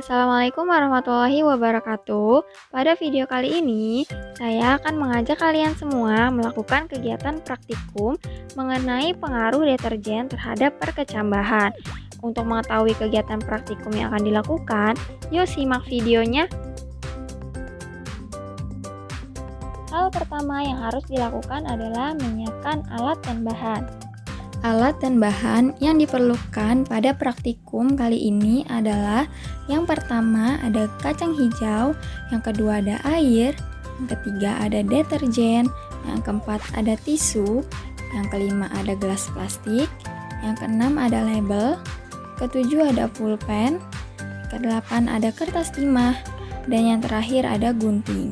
Assalamualaikum warahmatullahi wabarakatuh. Pada video kali ini, saya akan mengajak kalian semua melakukan kegiatan praktikum mengenai pengaruh deterjen terhadap perkecambahan. Untuk mengetahui kegiatan praktikum yang akan dilakukan, yuk simak videonya. Hal pertama yang harus dilakukan adalah menyiapkan alat dan bahan. Alat dan bahan yang diperlukan pada praktikum kali ini adalah yang pertama ada kacang hijau, yang kedua ada air, yang ketiga ada deterjen, yang keempat ada tisu, yang kelima ada gelas plastik, yang keenam ada label, ketujuh ada pulpen, kedelapan ada kertas timah, dan yang terakhir ada gunting.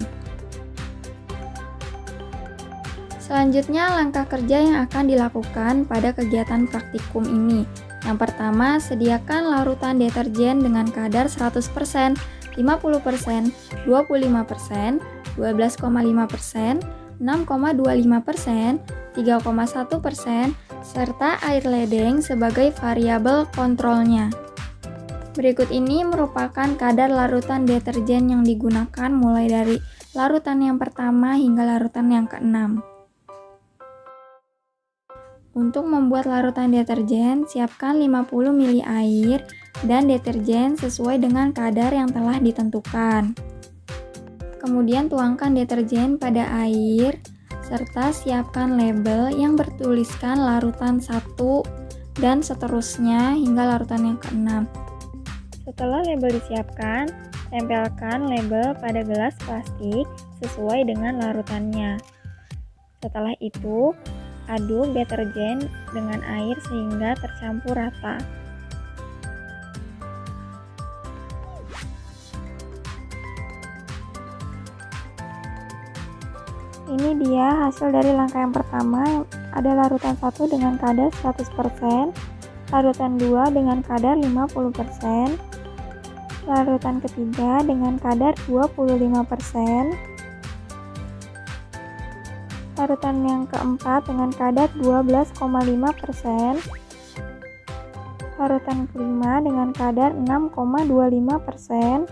Selanjutnya, langkah kerja yang akan dilakukan pada kegiatan praktikum ini. Yang pertama, sediakan larutan deterjen dengan kadar 100%, 50%, 25%, 12,5%, 6,25%, 3,1%, serta air ledeng sebagai variabel kontrolnya. Berikut ini merupakan kadar larutan deterjen yang digunakan mulai dari larutan yang pertama hingga larutan yang keenam. Untuk membuat larutan deterjen, siapkan 50 ml air dan deterjen sesuai dengan kadar yang telah ditentukan. Kemudian tuangkan deterjen pada air, serta siapkan label yang bertuliskan larutan 1 dan seterusnya hingga larutan yang keenam. Setelah label disiapkan, tempelkan label pada gelas plastik sesuai dengan larutannya. Setelah itu, aduk deterjen dengan air sehingga tercampur rata. Ini dia hasil dari langkah yang pertama, ada larutan 1 dengan kadar 100%, larutan 2 dengan kadar 50%, larutan ketiga dengan kadar 25%, larutan yang keempat dengan kadar 12,5%, larutan kelima dengan kadar 6,25%,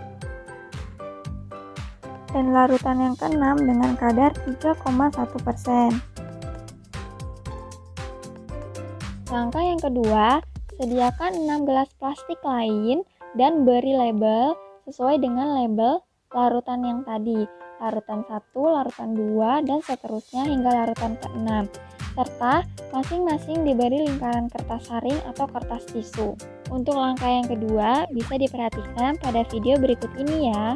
dan larutan yang keenam dengan kadar 3,1%. Langkah yang kedua, sediakan 6 gelas plastik lain dan beri label sesuai dengan label larutan yang tadi. Larutan 1, larutan 2, dan seterusnya hingga larutan ke-6, serta masing-masing diberi lingkaran kertas saring atau kertas tisu. Untuk langkah yang kedua, bisa diperhatikan pada video berikut ini ya.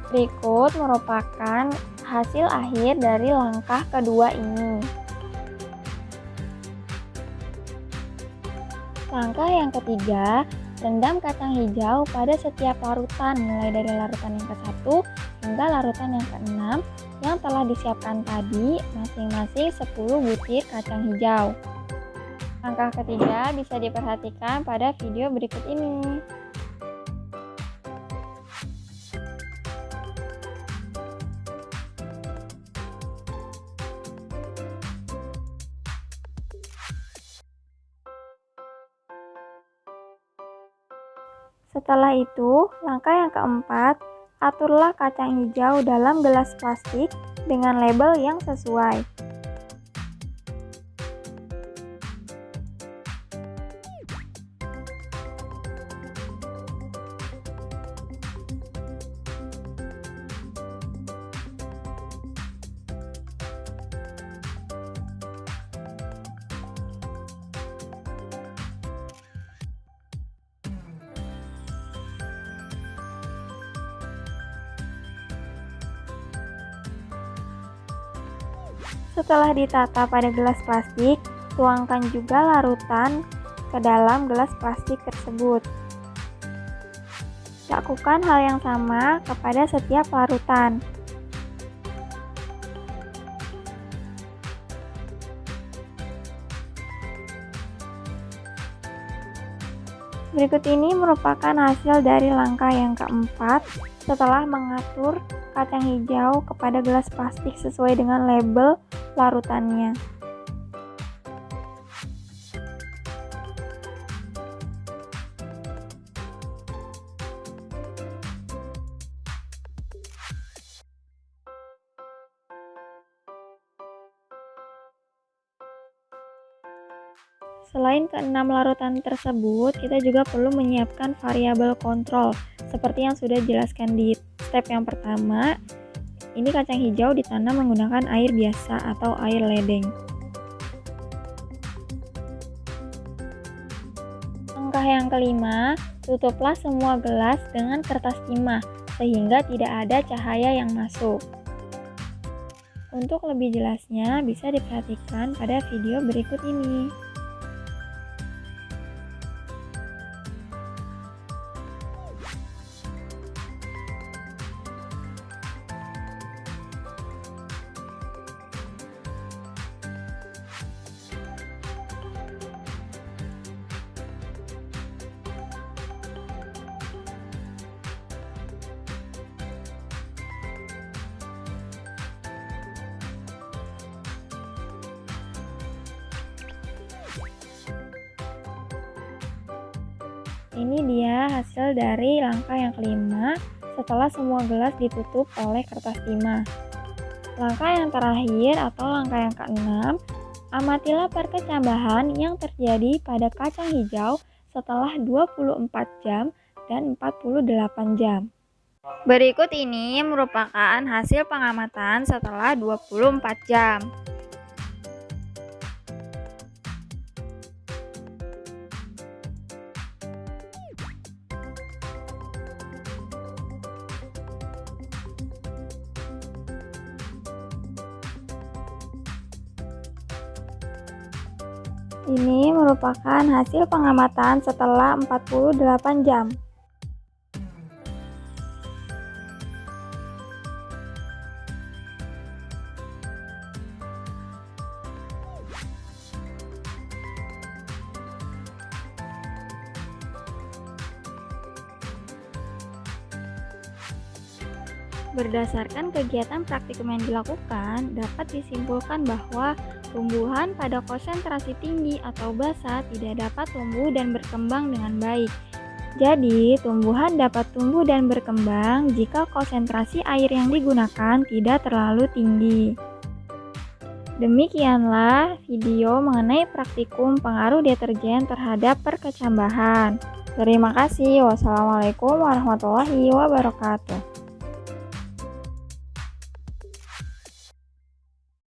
Berikut merupakan hasil akhir dari langkah kedua ini. Langkah yang ketiga, rendam kacang hijau pada setiap larutan mulai dari larutan yang ke-1 hingga larutan yang ke-6 yang telah disiapkan tadi, masing-masing 10 butir kacang hijau. Langkah ketiga bisa diperhatikan pada video berikut ini. Setelah itu, langkah yang keempat, aturlah kacang hijau dalam gelas plastik dengan label yang sesuai. Setelah ditata pada gelas plastik, tuangkan juga larutan ke dalam gelas plastik tersebut. Lakukan hal yang sama kepada setiap larutan. Berikut ini merupakan hasil dari langkah yang keempat setelah mengatur kacang hijau kepada gelas plastik sesuai dengan label larutannya. Selain keenam larutan tersebut, kita juga perlu menyiapkan variabel kontrol seperti yang sudah dijelaskan di step yang pertama. Ini kacang hijau ditanam menggunakan air biasa atau air ledeng. Langkah yang kelima, tutuplah semua gelas dengan kertas timah sehingga tidak ada cahaya yang masuk. Untuk lebih jelasnya bisa diperhatikan pada video berikut ini. Ini dia hasil dari langkah yang kelima setelah semua gelas ditutup oleh kertas timah. Langkah yang terakhir atau langkah yang keenam, amatilah perkecambahan yang terjadi pada kacang hijau setelah 24 jam dan 48 jam. Berikut ini merupakan hasil pengamatan setelah 24 jam. Ini merupakan hasil pengamatan setelah 48 jam. Berdasarkan kegiatan praktikum yang dilakukan, dapat disimpulkan bahwa tumbuhan pada konsentrasi tinggi atau basah tidak dapat tumbuh dan berkembang dengan baik. Jadi, tumbuhan dapat tumbuh dan berkembang jika konsentrasi air yang digunakan tidak terlalu tinggi. Demikianlah video mengenai praktikum pengaruh deterjen terhadap perkecambahan. Terima kasih. Wassalamualaikum warahmatullahi wabarakatuh.